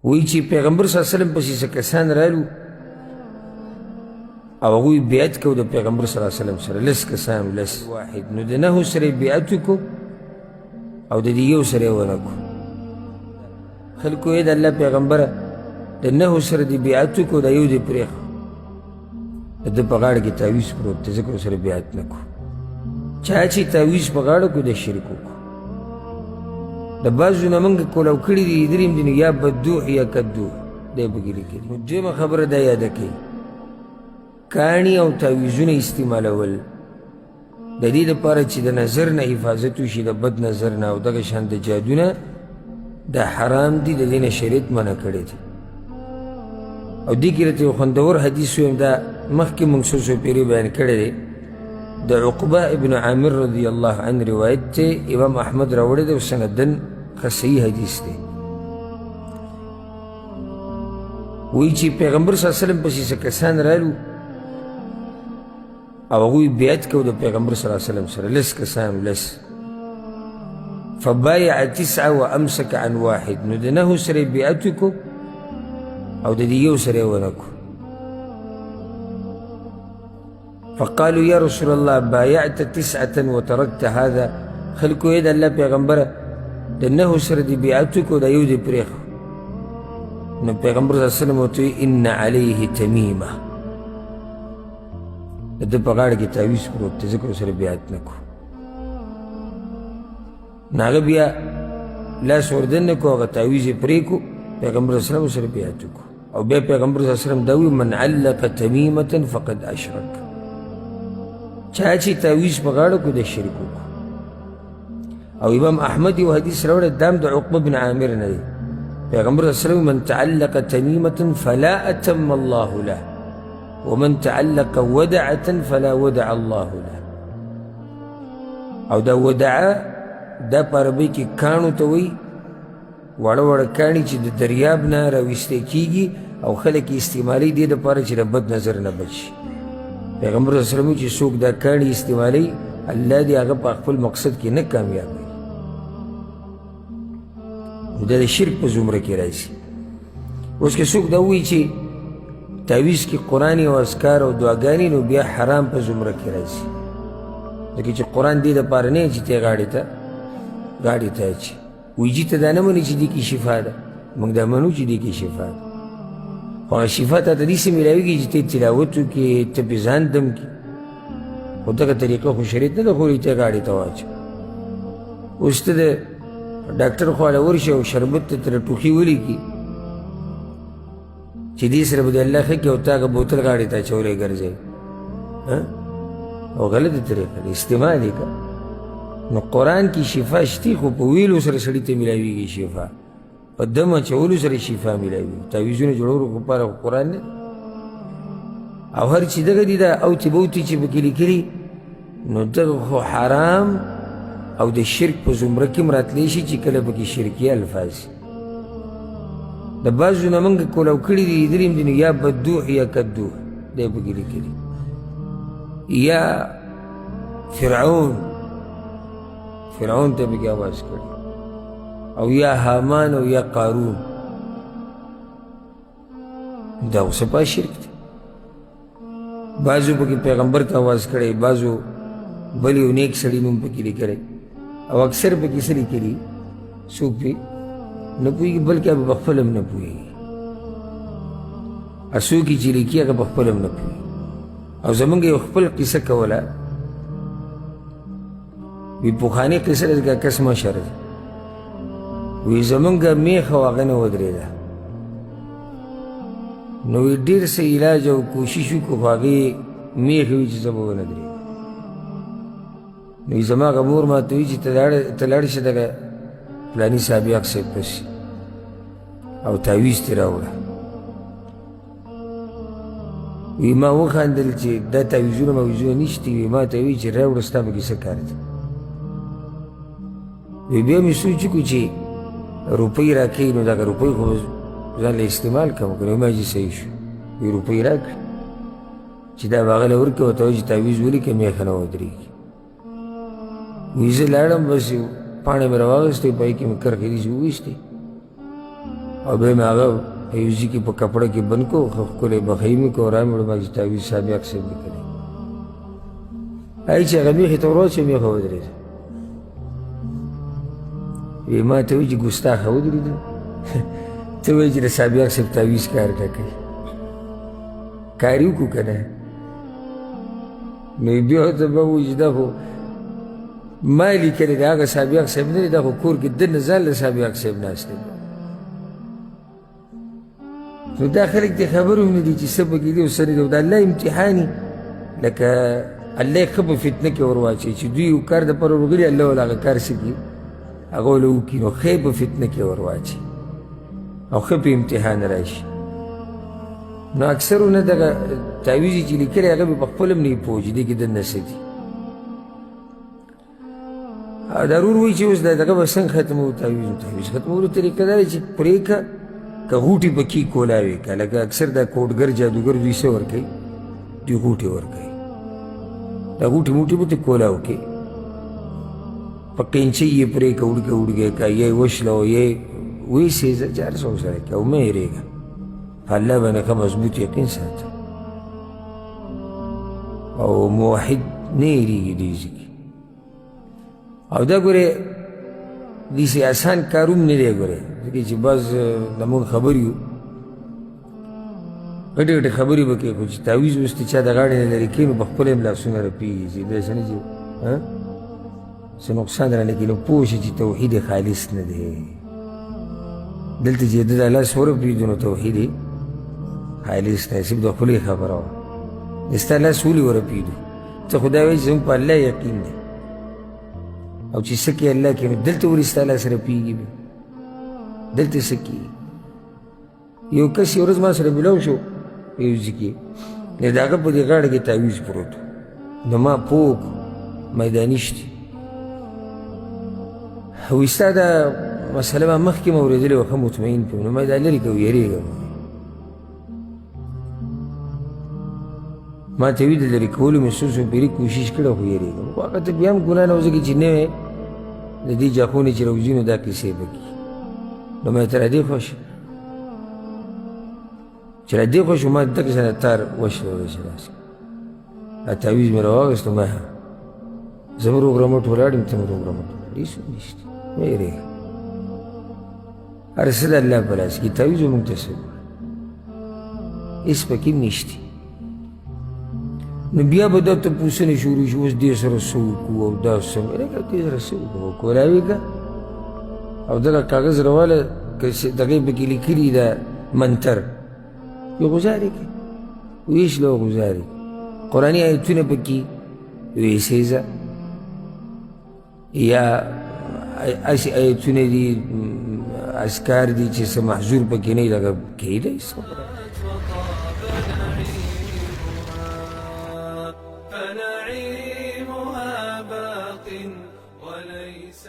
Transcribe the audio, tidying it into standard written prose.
وایي چې پیغمبر صلی الله علیه وسلم پسې څه کسان رالو او هغوی بیعت کو د پیغمبر صلی الله علیه وسلم سره، لس کسان، لس واحد. نو د 9 سره یې بیعت وکړو او د دې یو سره یې ونه کړو. خلکو یې د الله پیغمبره د 9 سره دې بیعت وکړو، دا یو دې پرېښو، د ده په غاړه کې تعویز پروت دی، ځکه ورسره بیعت نه کړو. چا چې تعویز په غاړه کړو د شرک وکړو. د بعضو نه موږ کولو کړي دي دریم دي، نو یا بدوح یا کدوح دی پکې لیکلي. نو دویمه خبره دا یاده کړئ، کاڼي او تعویزونه استعمالول د دې دپاره چې د نظر نه حفاظت وشي، د بد نظر نه او دغه شان د جادو نه، دا حرام دي، د دې نه شریعت منع کړی دی. او دې کې راته یو خوندور حدیث ویم، دا مخکې موږ څو څو پیرې بیان کړی دی. د عقبه ابن عامر رضی الله عنه روایت دی، امام احمد راوړی دی او سندن ښه صحیح حدیث دی. وایي چې پیغمبر صلی الله علیه وسلم پسې څه کسان رالو او هغوی بیعت کو د پیغمبر صلی الله علیه وسلم سره، لس کسان، لس. فبایع 9 وامسک عن واحد. نو د 9 سره یې بیعت وکړو او د دې یو سره یې ونه کړو. فقالوا یا رسول الله بایعت 9 وترکت هذا. خلکو یې د الله پیغمبره د 9 سره دې بیعت وکړو، دا یو دې پرېښو. نو پیغمبر صلی الله علیه وسلم ورته وایي ان علیه تمیمه، د ده په غاړه کې تعویز پروت دی، ځکه ورسره بیعت نه کړو. نو هغه بیا لاس وردننه کړو، هغه تعویز یې پرېږدو، پیغمبر صلی الله علیه وسلم ورسره بیعت وکړو. او بیا پیغمبر صلی الله علیه وسلم دا وایي من علق تمیمة فقد اشرک. چا چې تعویز په غاړه کړو د شرک وکړو. او امام احمد یو حدیث راوړی، دا هم د عقبه بن عامر نه دی. پیغمبر صلی الله علیه وسلم من تعلق تمیمة فلا اتم الله له ومن تعلق ودعة فلا ودع الله له. او دا ودعه دا په عربۍ کې کاڼو ته وایي، واړه واړه کاڼي چې د دریاب نه راویستی کېږي او خلک یې استعمالوي دې دپاره چې د بد نظر نه بچ شي. پیغمبر صلی الله علیه وسلم چې څوک دا کاڼي استعمالوي، الله دې هغه په خپل مقصد کې نه کامیابوي. نو دا د شرک په زمره کې راځي. اوس که څوک دا ووایي چې تعویز کې قرآن او اذکار او دعاګانې، نو بیا حرام په زمره کې راځي، ځکه چې قرآن دې دپاره نه چې ته غاړې ته اچي. ویجي ته دا نه مني چې دې کې شفا ده، موږ دا منو چې دې کې شفا ده، خو هغه شفا ته ته داسې میلاوېږي چې ته تلاوت وکړې، ته پې ځان دم کړي. خو دغه طریقه خو شریعت نه ده ښودلې ته غاړې ته واچوه. اوس ته د ډاکټر خواله ورشي او شربت ته ترې ټوخي ولیکي چې دې سره به د الله ښه کړي، او تا هغه بوتل غاړې ته اچولی ګرځوي، او غلطه طریقه ده، استعمال یې که. نو قرآن کې شفا شتي، خو په ویلو سره سړي ته میلاویږي شفا، په دم اچولو سره شفا میلاویږي. تعویزونه جوړولو لپاره قرآن نه. او هر چې دغه دي دا اوتې بوتې چې پکې لیکلي، نو دغه خو حرام او د شرک په زمره کې هم راتلی شي چې کله پکې شرکي الفاظ. د بعضو نه موږ کولو کړي دي دریم دي، نو یا بدوح یا کدوح دی پکې لیکلي، یا فرعون ته پکې آواز کړي، او یا حامان او یا قارون. دا خو سپا شرک دی. بعضو پکې پیغمبر ته آواز کړی، بعضو بل یو نیک سړي نوم پکې لیکلی، او اکثر پکې څه لیکلي څوک پې نه پوهېږي، بلکې هغه په خپل هم نه پوهېږي. څوک یې چې لیکي هغه په خپل هم نه پوهېږي. او زمونږ یو خپل قصه کوله، وی پخوانۍ قصه ده، ځکه کس مشر دی. وی زمونږ میخ او هغه نه ودرېده، نو وی ډېر څه علاج او کوشش وکړو، خو هغې میخ وي چې زه به ونه درېږم. نو زما هغه مور ما ته وایي چې ته لاړ شه دغه فلاني صاحب صاحب پسې او تعویز ترې راوړه. وی ما وخندل چې دا تعویزونه مویزونه نشته. وی ما ته وایي چې راوړه ستا پکې څه کار دی. وی بیا مې سوچ وکړو چې روپۍ راکوي، نو دغه روپۍ خو ځان له استعمال کوم که نو ما چې صحیح شو. وی روپۍ راکړه چې دا به هغه له ورکړه، ورته وایي چې تعویز ولیکه میخه نه ودرېږي. وی زه لاړم، بس یو پاڼې مې راواغېستې، پای کې مې کرښې داسې وویستې، او به مې هغه په یو ځای کې په کپړه کې بند کو ښکلی بخۍ مې کو رام وړم چې تعویذ سابق صاحب لیکلی هغې چې هغه مېخې ته ور واچوم مېخه ودرېده وی ما ته وایي چې ګستاخه ودرېده ته وایي چې د سابق صاحب تعویذ کار نه کوي کار یې وکړو که نه نو بیا ورته به وایي چې دا خو ما لیکلی دی هغه سابق صاحب نه دی دا خو کور کې دننه ځان له سابق صاحب ناست دی نو دا خلک دې خبر هم نه دي چې څه پکې دي او څه نه دي او د الله امتحاني لکه الله یې ښه په فتنه کې ور واچوي چې دوی یو کار دپاره ورغلي الله ول هغه کار څه کړي هغه ول وکړي نو ښه په فتنه کې ور واچوي او ښه په امتحان راشي نو اکثرونه دغه تعویذ چې لیکلی هغه به په خپل هم نه وي پوه چې دې کې دننه څه دي ضرور وایي چې اوس دغه به څنګه ختموو تعویذ ختمولو طریقه دا دی چې پرېږه که غوټې پکې کولاوې که لکه اکثر دا کوډګر جادوګر دوی څه ورکوي دوی غوټې ورکوي دا غوټې موټې به ته کولاو کې په قینچۍ یې پرېږه وړګه که یا یې وشله او یا یې ویسېږه چې هر څه ورسره کوه او مه هېرېږه په الله باندې ښه مضبوط یقین ساته او موحد نه هېرېږي دې ځای کې او دا ګورې داسې اسان کار هم نه دی ګورې ځکه چې بعض زمونږ خبر یو غټې غټې خبرې به کوي خو چې تعویذ اوس د چا د غاړې نه لرې کوي نو په خپله هم لاسونه رپېږي چې داسې نه چې څه نقصان رانه کړي نو پوه شي چې توحید خالص نه دی دلته چې د لاس ورپېږدو نو توحید خالص نه صرف د خولې خبره وه ستا لاس ولې ورپېږدو ته خو دا وایي چې زموږ په الله یقین دی او چې څه کوي الله کوي نو دلته ولې ستا لاس رپېږي دلته څه کېږي یو کس یو ورځ ما سره ملاو شو په یو ځای کې نو د هغه په دې غاړه کې تعویذ پروت و نو ما پوه کړو میداني شتي وایي ستا دا مسله ما مخکې مې اورېدلې وه ښه مطمئن کړم نو ما دا لرې که ویرېږم ما ته وي د لرې کولو مې څو پیرې کوشش کړی خو یېرېږم خو هغه ته بیا هم ګناه نه و ځکه چې نوی د دې جاخونې چې راوځي نو دا کیسې به کي نو ما ته را دې خوښ چې را دې خوښ و ما دغه شانه تار وشلولی چې داسې دا تعویذ مې راواخېست نو ما زه به روغ رمټ ولاړ یم ته مې روغ رمټ ولاړ هېڅوک نشته مه یېرېږه هر څه د الله په لاس کې تعویذ به موږ ته څه هېڅ پکې هم نشته نو بیا به دا تپوسنې شروع شي اوس دې سره څه وکړو او دا څنګه لکه دې سره څه وکړو کولاوي که او دغه کاغذ راواله که دغې پکې لیکلي ده منتر یو غزارې کړي ویشله او غزارې قرآني ایتونه پکې ویسېږه یا اسې ایتونه دي اذکار دي چې څه محظور پکې نه وي لکه کېدی څه فنعيمها باق وليس